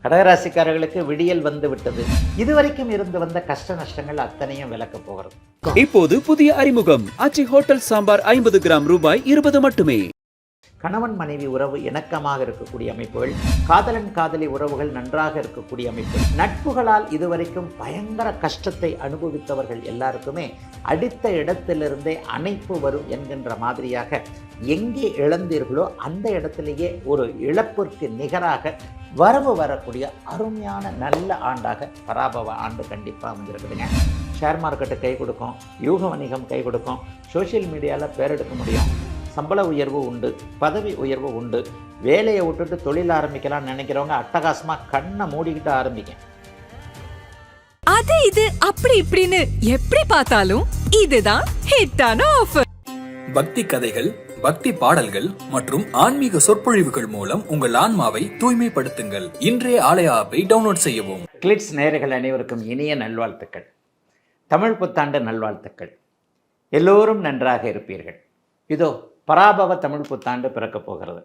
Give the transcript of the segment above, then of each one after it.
கடகராசிக்காரர்களுக்கு விடியல் வந்து விட்டது. இதுவரைக்கும் இருந்து வந்த கஷ்ட நஷ்டங்கள் அத்தனையும் விலக்க போகிறது. இப்போது புதிய அறிமுகம் ஆச்சி ஹோட்டல் சாம்பார் 50 கிராம் ரூபாய் 20 மட்டுமே. கணவன் மனைவி உறவு இணக்கமாக இருக்கக்கூடிய அமைப்புகள், காதலன் காதலி உறவுகள் நன்றாக இருக்கக்கூடிய அமைப்புகள், நட்புகளால் இதுவரைக்கும் பயங்கர கஷ்டத்தை அனுபவித்தவர்கள் எல்லாருக்குமே அடித்த இடத்திலிருந்தே அணைப்பு வரும் என்கின்ற மாதிரியாக எங்கே இழந்தீர்களோ அந்த இடத்திலேயே ஒரு இழப்பிற்கு நிகராக வரவு வரக்கூடிய அருமையான நல்ல ஆண்டாக பராபவ ஆண்டு கண்டிப்பாக அமைஞ்சிருக்குதுங்க. ஷேர் மார்க்கெட்டு கை கொடுக்கும், யூக வணிகம் கை கொடுக்கும், சோஷியல் மீடியாவில் பேரெடுக்க முடியும், சம்பள உயர்வு உண்டு, பதவி உயர்வு உண்டு. வேலையை விட்டுட்டு தொழில் ஆரம்பிக்கலாம்னு நினைக்கிறவங்க அட்டகாசமாக கண்ணை மூடிக்கிட்டு ஆரம்பிக்க. அது இது அப்படி இப்படின்னு எப்படி பார்த்தாலும் இதுதான் ஹிட்டான ஆஃபர். பக்தி கதைகள், பக்தி பாடல்கள் மற்றும் ஆன்மீக சொற்பொழிவுகள் மூலம் உங்கள் ஆன்மாவை தூய்மைப்படுத்துங்கள். இன்றைய ஆலய ஆப்பை டவுன்லோட் செய்யவும். கிளிட்ஸ் நேயர்கள் அனைவருக்கும் இனிய நல்வாழ்த்துக்கள், தமிழ் புத்தாண்டு நல்வாழ்த்துக்கள். எல்லோரும் நன்றாக இருப்பீர்கள். இதோ பராபவ தமிழ் புத்தாண்டு பிறக்கப் போகிறது.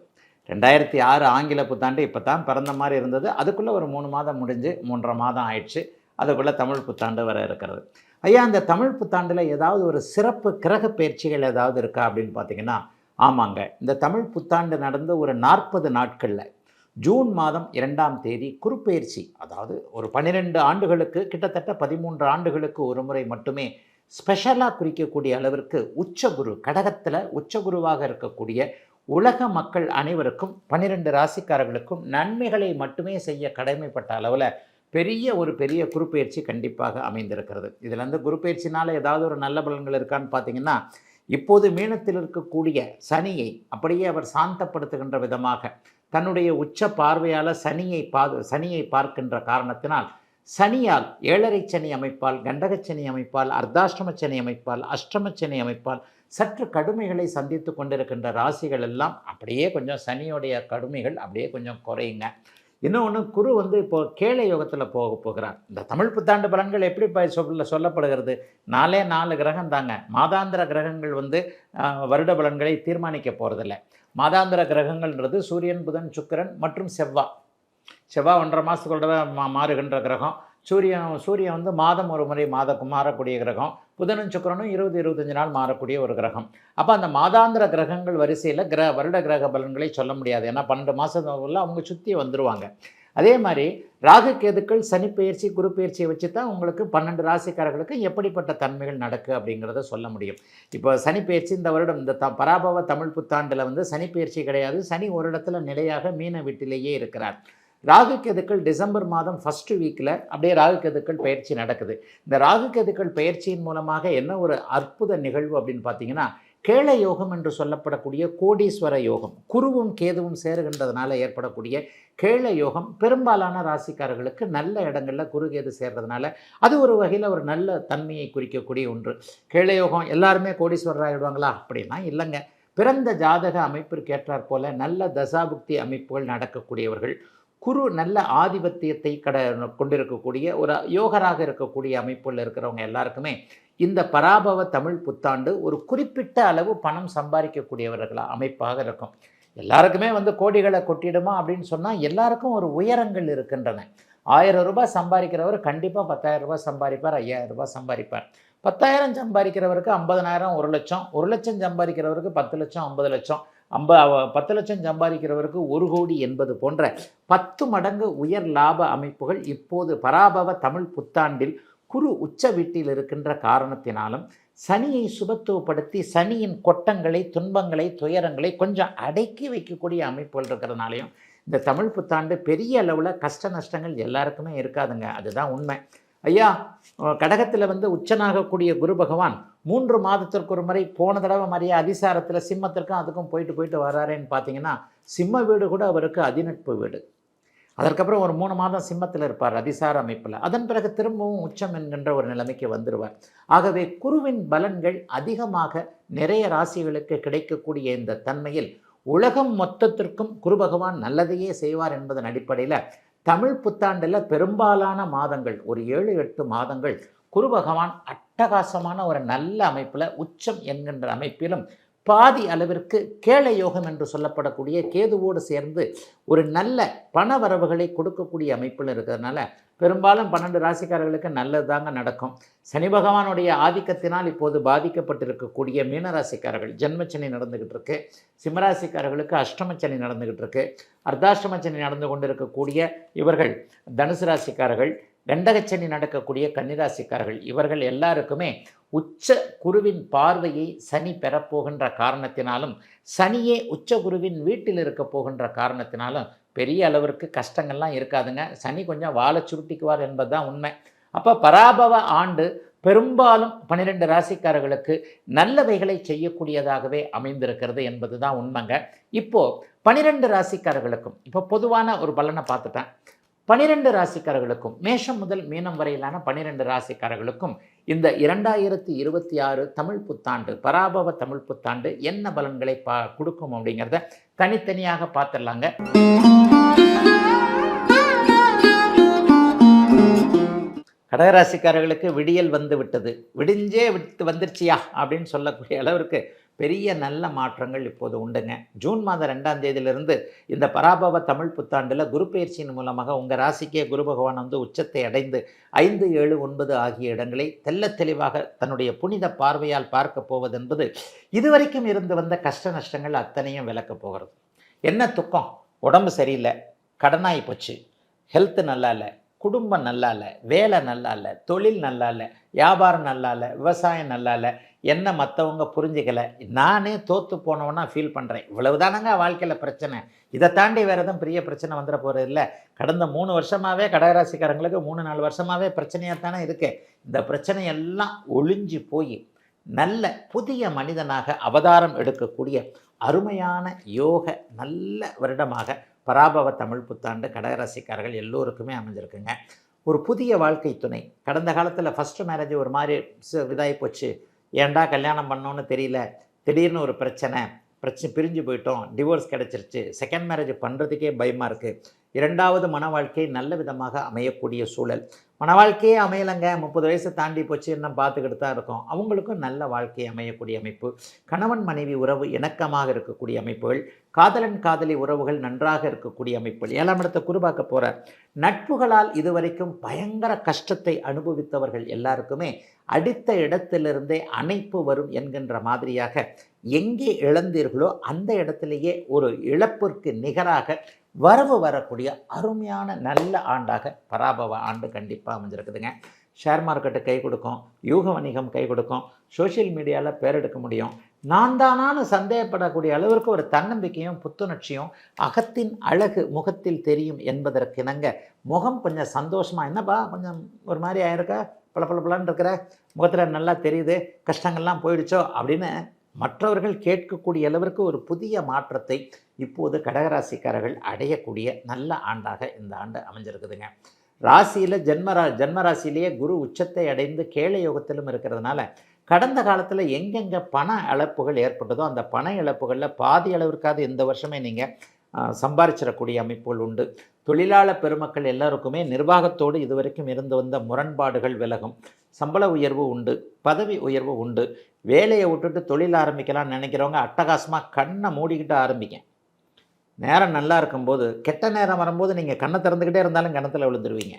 2006 ஆங்கில புத்தாண்டு இப்போ தான் பிறந்த மாதிரி இருந்தது. அதுக்குள்ளே ஒரு 3 மாதம் முடிஞ்சு 3.5 மாதம் ஆயிடுச்சு. அதுக்குள்ளே தமிழ் புத்தாண்டு வர இருக்கிறது. ஐயா, அந்த தமிழ் புத்தாண்டில் ஏதாவது ஒரு சிறப்பு கிரக பயிற்சிகள் ஏதாவது இருக்கா அப்படின்னு பார்த்தீங்கன்னா, ஆமாங்க. இந்த தமிழ் புத்தாண்டு நடந்து ஒரு 40 நாட்களில் ஜூன் மாதம் 2ஆம் தேதி குருப்பெயர்ச்சி, அதாவது ஒரு 12 ஆண்டுகளுக்கு கிட்டத்தட்ட 13 ஆண்டுகளுக்கு ஒரு முறை மட்டுமே ஸ்பெஷலாக குறிக்கக்கூடிய அளவிற்கு உச்சகுரு, கடகத்தில் உச்சகுருவாக இருக்கக்கூடிய உலக மக்கள் அனைவருக்கும் 12 ராசிக்காரர்களுக்கும் நன்மைகளை மட்டுமே செய்ய கடமைப்பட்ட அளவில் பெரிய குருப்பெயர்ச்சி கண்டிப்பாக அமைந்திருக்கிறது. இதில் வந்து குருப்பெயர்ச்சினால் ஏதாவது ஒரு நல்ல பலன்கள் இருக்கான்னு பார்த்தீங்கன்னா, இப்போது மீனத்தில் இருக்கக்கூடிய சனியை அப்படியே அவர் சாந்தப்படுத்துகின்ற விதமாக தன்னுடைய உச்ச பார்வையால் சனியை பார்க்கின்ற காரணத்தினால் சனியால் 7.5 சனி அமைப்பால், கண்டகச்சனி அமைப்பால், அர்த்தாஷ்டம சனி அமைப்பால், அஷ்டமச்சனி அமைப்பால் சற்று கடுமைகளை சந்தித்து கொண்டிருக்கின்ற ராசிகள் எல்லாம் அப்படியே கொஞ்சம் சனியோடைய கடுமைகள் அப்படியே கொஞ்சம் குறையுங்க. இன்னொன்று, குரு வந்து இப்போது கேளை யோகத்தில் போகிறார். இந்த தமிழ் புத்தாண்டு பலன்கள் எப்படி சொல்லப்படுகிறது? 4 கிரகம் தாங்க. மாதாந்திர கிரகங்கள் வந்து வருட பலன்களை தீர்மானிக்க போகிறதில்ல. மாதாந்திர கிரகங்கள்ன்றது சூரியன், புதன், சுக்கிரன் மற்றும் செவ்வாய் 1.5 மாதத்துக்குள்ள மாறுகின்ற கிரகம். சூரியன் வந்து மாதம் ஒரு முறை மாறக்கூடிய கிரகம். புதனும் சுக்கிரனும் 20-25 நாள் மாறக்கூடிய ஒரு கிரகம். அப்போ அந்த மாதாந்திர கிரகங்கள் வரிசையில் வருட கிரக பலன்களை சொல்ல முடியாது. ஏன்னா 12 மாதத்துக்குள்ள அவங்க சுற்றி வந்துடுவாங்க. அதே மாதிரி ராகு கேதுக்கள் சனிப்பெயர்ச்சி குருப்பெயர்ச்சியை வச்சு தான் உங்களுக்கு 12 ராசிக்காரர்களுக்கு எப்படிப்பட்ட தன்மைகள் நடக்கு அப்படிங்கிறத சொல்ல முடியும். இப்போ சனிப்பெயர்ச்சி இந்த வருடம் இந்த பராபவ தமிழ் புத்தாண்டில் வந்து சனிப்பெயர்ச்சி கிடையாது. சனி ஒரு இடத்துல நிலையாக மீன வீட்டிலேயே இருக்கிறார். ராகு கேதுக்கள் டிசம்பர் மாதம் ஃபஸ்ட்டு வீக்கில் அப்படியே ராகு கேதுக்கள் பயிற்சி நடக்குது. இந்த ராகு கேதுக்கள் பயிற்சியின் மூலமாக என்ன ஒரு அற்புத நிகழ்வு அப்படின்னு பார்த்தீங்கன்னா, கேள யோகம் என்று சொல்லப்படக்கூடிய கோடீஸ்வர யோகம், குருவும் கேதுவும் சேருகின்றதுனால ஏற்படக்கூடிய கேள யோகம் பெரும்பாலான ராசிக்காரர்களுக்கு நல்ல இடங்களில் குரு கேது சேர்றதுனால அது ஒரு வகையில் ஒரு நல்ல தன்மையை குறிக்கக்கூடிய ஒன்று. கேள யோகம் எல்லாருமே கோடீஸ்வரர் ஆகிடுவாங்களா அப்படின்னா இல்லைங்க. பிறந்த ஜாதக அமைப்பிற்கு ஏற்றாற் போல நல்ல தசாபுக்தி அமைப்புகள் நடக்கக்கூடியவர்கள், குரு நல்ல ஆதிபத்தியத்தை கொண்டிருக்கக்கூடிய ஒரு யோகராக இருக்கக்கூடிய அமைப்புள்ள இருக்கிறவங்க எல்லாருக்குமே இந்த பராபவ தமிழ் புத்தாண்டு ஒரு குறிப்பிட்ட அளவு பணம் சம்பாதிக்கக்கூடியவர்களாக அமைப்பாக இருக்கும். எல்லாருக்குமே வந்து கோடிகளை கொட்டிடுமா அப்படின்னு சொன்னால் எல்லாருக்கும் ஒரு உயரங்கள் இருக்கின்றன. 1000 ரூபாய் சம்பாதிக்கிறவர் கண்டிப்பாக 10,000 ரூபாய் சம்பாதிப்பார், 5000 ரூபாய் சம்பாதிப்பார். 10,000 சம்பாதிக்கிறவருக்கு 50,000, 1 லட்சம், 1 லட்சம் சம்பாதிக்கிறவருக்கு 10 லட்சம், 50 லட்சம், 10 லட்சம் சம்பாதிக்கிறவருக்கு 1 கோடி என்பது போன்ற 10 மடங்கு உயர் லாப அமைப்புகள் இப்போது பராபவ தமிழ் புத்தாண்டில் குரு உச்ச வீட்டில் இருக்கின்ற காரணத்தினாலும் சனியை சுபத்துவப்படுத்தி சனியின் கொட்டங்களை, துன்பங்களை, துயரங்களை கொஞ்சம் அடக்கி வைக்கக்கூடிய அமைப்புகள் இருக்கிறதுனாலையும் இந்த தமிழ் புத்தாண்டு பெரிய அளவில் கஷ்ட நஷ்டங்கள் எல்லாருக்குமே இருக்காதுங்க. அதுதான் உண்மை. ஐயா, கடகத்தில் வந்து உச்சனாகக்கூடிய குரு பகவான் 3 மாதத்திற்கு ஒரு முறை போன தடவை மாதிரியே அதிசாரத்தில் சிம்மத்திற்கும் அதுக்கும் போயிட்டு வராருன்னு பார்த்தீங்கன்னா, சிம்ம வீடு கூட அவருக்கு அதிநட்பு வீடு. அதற்கப்புறம் ஒரு 3 மாதம் சிம்மத்தில் இருப்பார் அதிசார அமைப்பில். அதன் பிறகு திரும்பவும் உச்சம் என்கின்ற ஒரு நிலைமைக்கு வந்துடுவார். ஆகவே குருவின் பலன்கள் அதிகமாக நிறைய ராசிகளுக்கு கிடைக்கக்கூடிய இந்த தன்மையில் உலகம் மொத்தத்திற்கும் குரு பகவான் நல்லதையே செய்வார் என்பதன் அடிப்படையில் தமிழ் புத்தாண்டில் பெரும்பாலான மாதங்கள் ஒரு 7-8 மாதங்கள் குரு பகவான் அட்டகாசமான ஒரு நல்ல அமைப்பில் உச்சம் என்கின்ற அமைப்பிலும் பாதி அளவிற்கு கேளை யோகம் என்று சொல்லப்படக்கூடிய கேதுவோடு சேர்ந்து ஒரு நல்ல பண வரவுகளை கொடுக்கக்கூடிய அமைப்பில் இருக்கிறதுனால பெரும்பாலும் 12 ராசிக்காரர்களுக்கு நல்லது தாங்க நடக்கும். சனி பகவானுடைய ஆதிக்கத்தினால் இப்போது பாதிக்கப்பட்டிருக்கக்கூடிய மீனராசிக்காரர்கள் ஜென்மச்சனி நடந்துக்கிட்டு இருக்கு. சிம்மராசிக்காரர்களுக்கு அஷ்டமச்சனி நடந்துக்கிட்டு இருக்கு. அர்த்தாஷ்டமச்சனி நடந்து கொண்டிருக்கக்கூடிய இவர்கள் தனுசு ராசிக்காரர்கள், கண்டகச்சனி நடக்கக்கூடிய கன்னிராசிக்காரர்கள் இவர்கள் எல்லாருக்குமே உச்ச குருவின் பார்வையை சனி பெறப்போகின்ற காரணத்தினாலும் சனியே உச்ச குருவின் வீட்டில் இருக்க போகின்ற காரணத்தினாலும் பெரிய அளவிற்கு கஷ்டங்கள்லாம் இருக்காதுங்க. சனி கொஞ்சம் வாழை சுருட்டிக்குவார் என்பது தான் உண்மை. அப்போ பராபவ ஆண்டு பெரும்பாலும் 12 ராசிக்காரர்களுக்கு நல்லவைகளை செய்யக்கூடியதாகவே அமைந்திருக்கிறது என்பது தான் உண்மைங்க. இப்போது 12 ராசிக்காரர்களுக்கும் இப்போ பொதுவான ஒரு பலனை பார்த்துட்டேன். 12 ராசிக்காரர்களுக்கும் மேஷம் முதல் மீனம் வரையிலான 12 ராசிக்காரர்களுக்கும் இந்த 2026 தமிழ் புத்தாண்டு பராபவ தமிழ் புத்தாண்டு என்ன பலன்களை கொடுக்கும் அப்படிங்கிறத தனித்தனியாக பார்த்துடலாங்க. கடகராசிக்காரர்களுக்கு விடியல் வந்து விட்டது, விடிஞ்சே வந்துருச்சியா அப்படின்னு சொல்லக்கூடிய அளவிற்கு பெரிய நல்ல மாற்றங்கள் இப்போது உண்டுங்க. ஜூன் மாதம் 2ஆம் தேதியிலிருந்து இந்த பராபவ தமிழ் புத்தாண்டில் குரு பயிற்சியின் மூலமாக உங்கள் ராசிக்கே குரு பகவான் வந்து உச்சத்தை அடைந்து 5, 7, 9 ஆகிய இடங்களை தெல்ல தெளிவாக தன்னுடைய புனித பார்வையால் பார்க்க போவது என்பது இதுவரைக்கும் இருந்து வந்த கஷ்ட நஷ்டங்கள் அத்தனையும் விளக்கப் போகிறது. என்ன துக்கம்? உடம்பு சரியில்லை, கடனாகி போச்சு, ஹெல்த்து நல்லா இல்லை, குடும்பம் நல்லா இல்லை, வேலை நல்லா இல்லை, தொழில் நல்லா இல்லை, வியாபாரம் நல்லா இல்லை, விவசாயம் நல்லா இல்லை, என்ன மற்றவங்க புரிஞ்சிக்கலை, நானே தோற்று போனவனா ஃபீல் பண்ணுறேன். இவ்வளவுதானங்க வாழ்க்கையில் பிரச்சனை. இதை தாண்டி வேறு எதுவும் பெரிய பிரச்சனை வந்துட போகிறது இல்லை. கடந்த 3 வருஷமாகவே கடகராசிக்காரங்களுக்கு 3-4 வருஷமாகவே பிரச்சனையாக தானே இருக்குது. இந்த பிரச்சனையெல்லாம் ஒளிஞ்சு போய் நல்ல புதிய மனிதனாக அவதாரம் எடுக்கக்கூடிய அருமையான யோக நல்ல வருடமாக பராபவ தமிழ் புத்தாண்டு கடகராசிக்காரர்கள் எல்லோருக்குமே அமைஞ்சிருக்குங்க. ஒரு புதிய வாழ்க்கை துணை. கடந்த காலத்தில் ஃபஸ்ட்டு மேரேஜ் ஒரு மாதிரி இதாகி போச்சு, ஏன்டா கல்யாணம் பண்ணோன்னு தெரியல, திடீர்னு ஒரு பிரச்சனை பிரிஞ்சு போயிட்டோம், டிவோர்ஸ் கிடச்சிருச்சு, செகண்ட் மேரேஜ் பண்ணுறதுக்கே பயமாக இருக்குது. 2வது மன வாழ்க்கை நல்ல விதமாக அமையக்கூடிய சூழல். மன வாழ்க்கையே அமையலைங்க, 30 வயசு தாண்டி போச்சு, இன்னும் பார்த்துக்கிட்டு தான் இருக்கோம். அவங்களுக்கும் நல்ல வாழ்க்கை அமையக்கூடிய அமைப்பு. கணவன் மனைவி உறவு இணக்கமாக இருக்கக்கூடிய அமைப்புகள். காதலன் காதலி உறவுகள் நன்றாக இருக்கக்கூடிய அமைப்புகள். 7ஆம் இடத்தை குருபாக்க போகிறார். நட்புகளால் இதுவரைக்கும் பயங்கர கஷ்டத்தை அனுபவித்தவர்கள் எல்லாருக்குமே அடித்த இடத்திலிருந்தே அணைப்பு வரும் என்கின்ற மாதிரியாக எங்கே இழந்தீர்களோ அந்த இடத்திலேயே ஒரு இழப்பிற்கு நிகராக வரவு வரக்கூடிய அருமையான நல்ல ஆண்டாக பராபவ ஆண்டு கண்டிப்பாக அமைஞ்சிருக்குதுங்க. ஷேர் மார்க்கெட்டு கை கொடுக்கும், யூக வணிகம் கை கொடுக்கும், சோஷியல் மீடியாவில் பேரெடுக்க முடியும். நான் தானான்னு சந்தேகப்படக்கூடிய அளவிற்கு ஒரு தன்னம்பிக்கையும் புத்துணர்ச்சியும் அகத்தின் அழகு முகத்தில் தெரியும் என்பதற்கிணங்க முகம் கொஞ்சம் சந்தோஷமாக, என்னப்பா கொஞ்சம் ஒரு மாதிரி ஆயிருக்கா, பளபளன்னு இருக்கிற முகத்தில் நல்லா தெரியுது, கஷ்டங்கள்லாம் போயிடுச்சோ அப்படின்னு மற்றவர்கள் கேட்கக்கூடிய அளவிற்கு ஒரு புதிய மாற்றத்தை இப்போது கடகராசிக்காரர்கள் அடையக்கூடிய நல்ல ஆண்டாக இந்த ஆண்டு அமைஞ்சிருக்குதுங்க. ராசியில் ஜென்ம ராசியிலேயே குரு உச்சத்தை அடைந்து கேளை யோகத்திலும் இருக்கிறதுனால கடந்த காலத்தில் எங்கெங்கே பண இழப்புகள் ஏற்பட்டதோ அந்த பண இழப்புகளில் பாதி அளவிற்காவது இந்த வருஷமே நீங்கள் சம்பாதிச்சிடக்கூடிய அமைப்புகள் உண்டு. தொழிலாளர் பெருமக்கள் எல்லாருக்குமே நிர்வாகத்தோடு இதுவரைக்கும் இருந்து வந்த முரண்பாடுகள் விலகும். சம்பள உயர்வு உண்டு, பதவி உயர்வு உண்டு. வேலையை விட்டுட்டு தொழில் ஆரம்பிக்கலாம்னு நினைக்கிறவங்க அட்டகாசமாக கண்ணை மூடிக்கிட்டு ஆரம்பிங்க. நேரம் நல்லா இருக்கும்போது, கெட்ட நேரம் வரும்போது நீங்கள் கண்ணை திறந்துக்கிட்டே இருந்தாலும் கிணத்துல விழுந்துருவீங்க.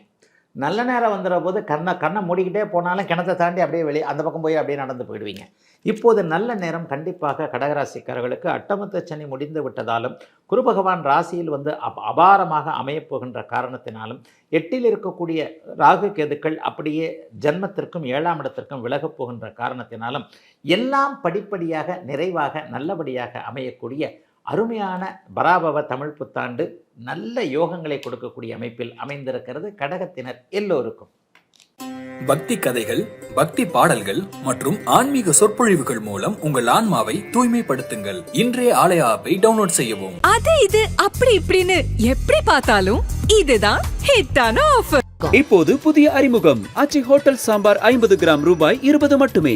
நல்ல நேரம் வந்துடுற போது கண்ணை மூடிக்கிட்டே போனாலும் கிணத்தை தாண்டி அப்படியே வெளியே அந்த பக்கம் போய் அப்படியே நடந்து போயிடுவீங்க. இப்போது நல்ல நேரம் கண்டிப்பாக கடகராசிக்காரர்களுக்கு அட்டமத்த சனி முடிந்து விட்டதாலும் குரு பகவான் ராசியில் வந்து அபாரமாக அமையப்போகின்ற காரணத்தினாலும் 8இல் இருக்கக்கூடிய ராகு கேதுக்கள் அப்படியே ஜன்மத்திற்கும் 7ஆம் இடத்திற்கும் விலகப் போகின்ற காரணத்தினாலும் எல்லாம் படிப்படியாக நிறைவாக நல்லபடியாக அமையக்கூடிய அருமையான பராபவ தமிழ் புத்தாண்டு நல்ல யோகங்களை கொடுக்கக்கூடிய அமைப்பில் அமைந்திருக்கிறது கடகத்தினர் எல்லோருக்கும். பக்தி கதைகள், பக்தி பாடல்கள் மற்றும் ஆன்மீக சொற்பொழிவுகள் மூலம் உங்கள் ஆன்மாவை தூய்மைப்படுத்துங்கள். இன்றைய ஆலய ஆப்பை டவுன்லோட் செய்யவும். அது இது அப்படி இப்படின்னு எப்படி பார்த்தாலும் இதுதான் ஹிட்டான ஆஃபர். இப்போது புதிய அறிமுகம் ஆச்சி ஹோட்டல் சாம்பார் 50 கிராம் ரூபாய் 20 மட்டுமே.